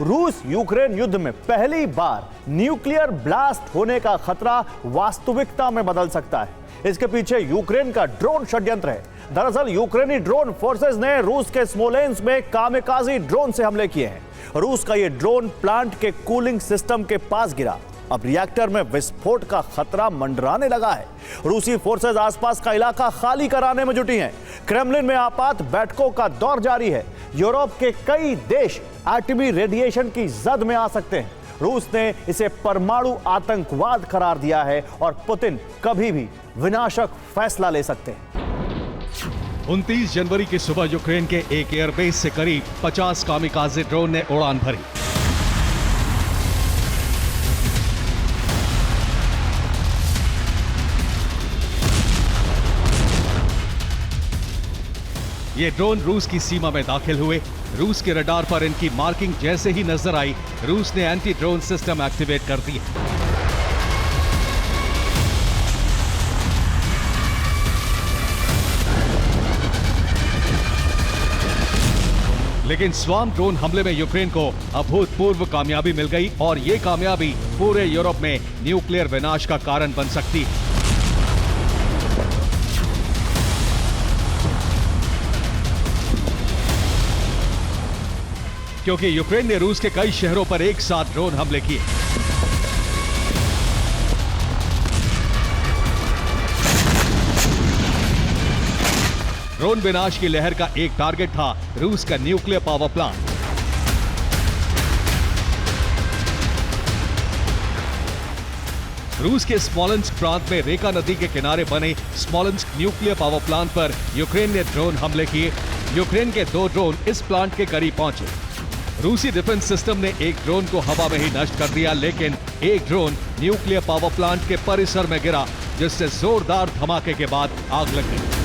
रूस यूक्रेन युद्ध में पहली बार न्यूक्लियर ब्लास्ट होने का खतरा वास्तविकता में बदल सकता है। इसके पीछे यूक्रेन का ड्रोन षड्यंत्र है। दरअसल यूक्रेनी ड्रोन फोर्सेस ने रूस के स्मोलेंस्क में कामिकाजी ड्रोन से हमले किए हैं। रूस का यह ड्रोन प्लांट के कूलिंग सिस्टम के पास गिरा। अब रिएक्टर में विस्फोट का खतरा मंडराने लगा है। रूसी फोर्सेस आसपास का इलाका खाली कराने में जुटी हैं। क्रेमलिन में आपात बैठकों का दौर जारी है। यूरोप के कई देश एटमी रेडिएशन की जद में आ सकते हैं। रूस ने इसे परमाणु आतंकवाद करार दिया है और पुतिन कभी भी विनाशक फैसला ले सकते हैं। 29 जनवरी की सुबह यूक्रेन के एक एयरबेस से करीब 50 कामिकाजे ड्रोन ने उड़ान भरी। ये ड्रोन रूस की सीमा में दाखिल हुए। रूस के रडार पर इनकी मार्किंग जैसे ही नजर आई, रूस ने एंटी ड्रोन सिस्टम एक्टिवेट कर दिया। लेकिन स्वार्म ड्रोन हमले में यूक्रेन को अभूतपूर्व कामयाबी मिल गई और ये कामयाबी पूरे यूरोप में न्यूक्लियर विनाश का कारण बन सकती है। क्योंकि यूक्रेन ने रूस के कई शहरों पर एक साथ ड्रोन हमले किए। ड्रोन विनाश की लहर का एक टारगेट था रूस का न्यूक्लियर पावर प्लांट। रूस के स्मोलेंस्क प्रांत में रेका नदी के किनारे बने स्मोलेंस्क न्यूक्लियर पावर प्लांट पर यूक्रेन ने ड्रोन हमले किए। यूक्रेन के 2 ड्रोन इस प्लांट के करीब पहुंचे। रूसी डिफेंस सिस्टम ने एक ड्रोन को हवा में ही नष्ट कर दिया, लेकिन एक ड्रोन न्यूक्लियर पावर प्लांट के परिसर में गिरा, जिससे जोरदार धमाके के बाद आग लग गई।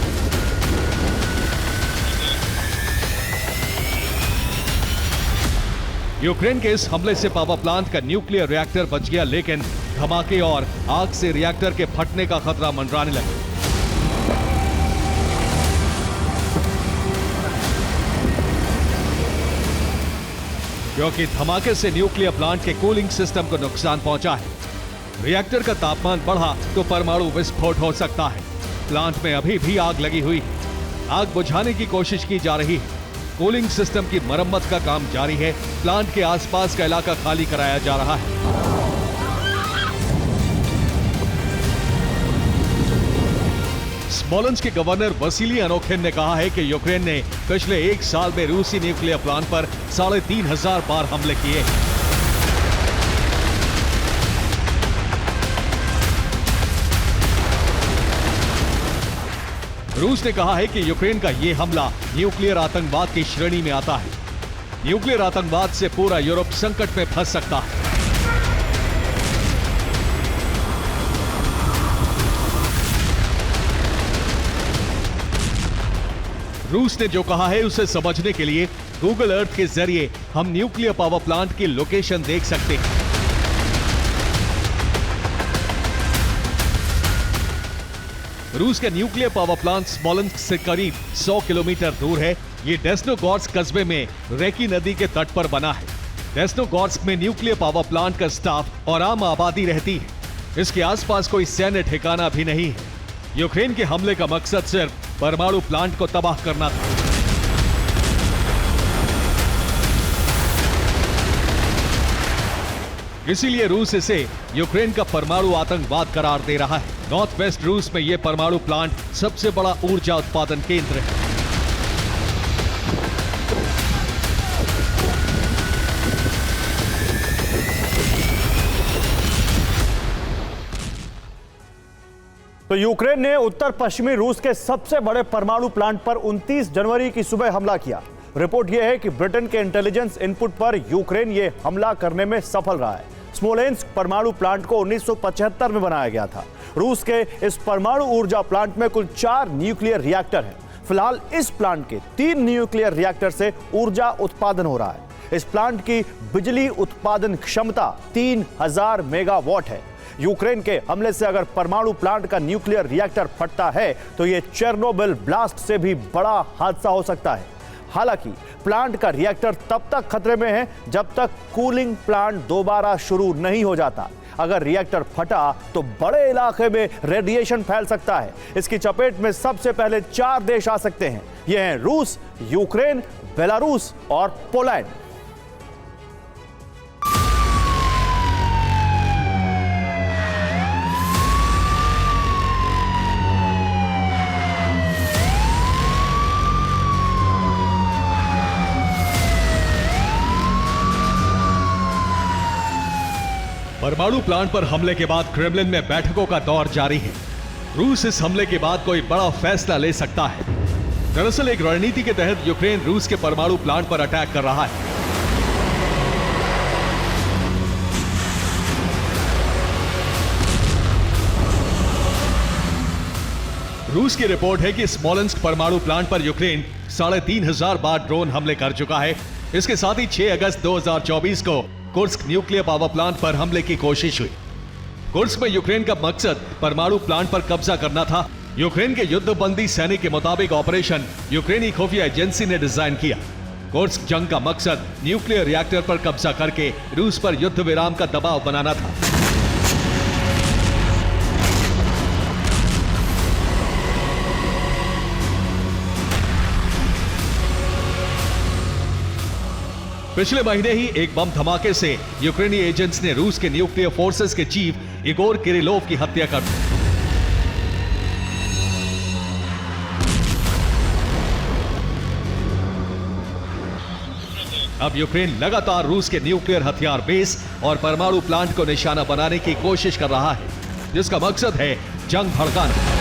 यूक्रेन के इस हमले से पावर प्लांट का न्यूक्लियर रिएक्टर बच गया, लेकिन धमाके और आग से रिएक्टर के फटने का खतरा मंडराने लगा। क्योंकि धमाके से न्यूक्लियर प्लांट के कूलिंग सिस्टम को नुकसान पहुंचा है। रिएक्टर का तापमान बढ़ा तो परमाणु विस्फोट हो सकता है। प्लांट में अभी भी आग लगी हुई है। आग बुझाने की कोशिश की जा रही है। कूलिंग सिस्टम की मरम्मत का काम जारी है। प्लांट के आसपास का इलाका खाली कराया जा रहा है। स्मोलेंस्क के गवर्नर वसीली अनोखिन ने कहा है कि यूक्रेन ने पिछले 1 साल में रूसी न्यूक्लियर प्लांट पर 3500 बार हमले किए। रूस ने कहा है कि यूक्रेन का यह हमला न्यूक्लियर आतंकवाद की श्रेणी में आता है। न्यूक्लियर आतंकवाद से पूरा यूरोप संकट में फंस सकता है। रूस ने जो कहा है उसे समझने के लिए गूगल अर्थ के जरिए हम न्यूक्लियर पावर प्लांट की लोकेशन देख सकते हैं। रूस का न्यूक्लियर पावर प्लांट स्मोलेंस्क से करीब 100 किलोमीटर दूर है। ये डेस्नोगोर्स्क कस्बे में रेकी नदी के तट पर बना है। डेस्नोगोर्स्क में न्यूक्लियर पावर प्लांट का स्टाफ और आम आबादी रहती है। इसके आसपास कोई सैन्य ठिकाना भी नहीं है। यूक्रेन के हमले का मकसद सिर्फ परमाणु प्लांट को तबाह करना था। इसीलिए रूस इसे यूक्रेन का परमाणु आतंकवाद करार दे रहा है। नॉर्थ वेस्ट रूस में यह परमाणु प्लांट सबसे बड़ा ऊर्जा उत्पादन केंद्र है। तो यूक्रेन ने उत्तर पश्चिमी रूस के सबसे बड़े परमाणु प्लांट पर 29 जनवरी की सुबह हमला किया। रिपोर्ट यह है कि ब्रिटेन के इंटेलिजेंस इनपुट पर यूक्रेन ये हमला करने में सफल रहा है। स्मोलेंस्क परमाणु प्लांट को 1975 में बनाया गया था। रूस के इस परमाणु ऊर्जा प्लांट में कुल 4 न्यूक्लियर रिएक्टर हैं। फिलहाल इस प्लांट के 3 न्यूक्लियर रिएक्टर से ऊर्जा उत्पादन हो रहा है। इस प्लांट की बिजली उत्पादन क्षमता 3000 मेगावाट है। यूक्रेन के हमले से अगर परमाणु प्लांट का न्यूक्लियर रिएक्टर फटता है तो यह चेरनोबिल ब्लास्ट से भी बड़ा हादसा हो सकता है। हालांकि प्लांट का रिएक्टर तब तक खतरे में है जब तक कूलिंग प्लांट दोबारा शुरू नहीं हो जाता। अगर रिएक्टर फटा तो बड़े इलाके में रेडिएशन फैल सकता है। इसकी चपेट में सबसे पहले 4 देश आ सकते हैं। ये हैं रूस, यूक्रेन, बेलारूस और पोलैंड। परमाणु प्लांट पर हमले के बाद क्रेमलिन में बैठकों का दौर जारी है। रूस इस हमले के बाद कोई बड़ा फैसला ले सकता है। दरअसल एक रणनीति के तहत यूक्रेन रूस के परमाणु प्लांट पर अटैक कर रहा है। रूस की रिपोर्ट है कि स्मोलेंस्क परमाणु प्लांट पर यूक्रेन 3500 बार ड्रोन हमले कर चुका है। इसके साथ ही 6 अगस्त 2024 को कुर्स्क न्यूक्लियर पावर प्लांट पर हमले की कोशिश हुई। कुर्स्क में यूक्रेन का मकसद परमाणु प्लांट पर कब्जा करना था। यूक्रेन के युद्धबंदी सैनिक के मुताबिक ऑपरेशन यूक्रेनी खुफिया एजेंसी ने डिजाइन किया। कुर्स्क जंग का मकसद न्यूक्लियर रिएक्टर पर कब्जा करके रूस पर युद्ध विराम का दबाव बनाना था। पिछले महीने ही एक बम धमाके से यूक्रेनी एजेंट्स ने रूस के न्यूक्लियर फोर्सेस के चीफ इगोर किरिलोव की हत्या कर दी। अब यूक्रेन लगातार रूस के न्यूक्लियर हथियार बेस और परमाणु प्लांट को निशाना बनाने की कोशिश कर रहा है, जिसका मकसद है जंग भड़काना।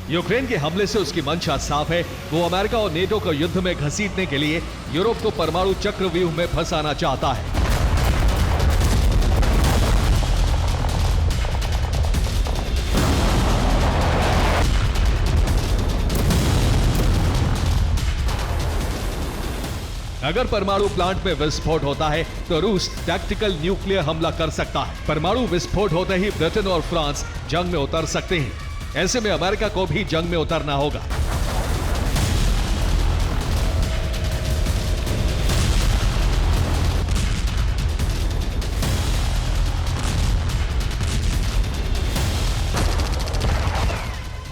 यूक्रेन के हमले से उसकी मंशा साफ है। वो अमेरिका और नेटो को युद्ध में घसीटने के लिए यूरोप को परमाणु चक्रव्यूह में फंसाना चाहता है। अगर परमाणु प्लांट में विस्फोट होता है तो रूस टैक्टिकल न्यूक्लियर हमला कर सकता है। परमाणु विस्फोट होते ही ब्रिटेन और फ्रांस जंग में उतर सकते हैं। ऐसे में अमेरिका को भी जंग में उतरना होगा।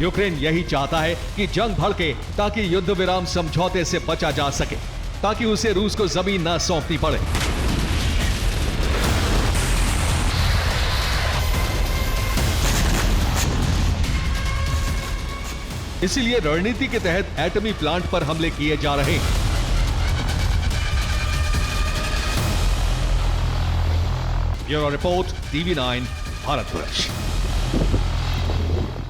यूक्रेन यही चाहता है कि जंग भड़के ताकि युद्ध विराम समझौते से बचा जा सके, ताकि उसे रूस को जमीन ना सौंपनी पड़े। इसीलिए रणनीति के तहत एटमी प्लांट पर हमले किए जा रहे हैं। Bureau report, TV9 Bharatvarsh.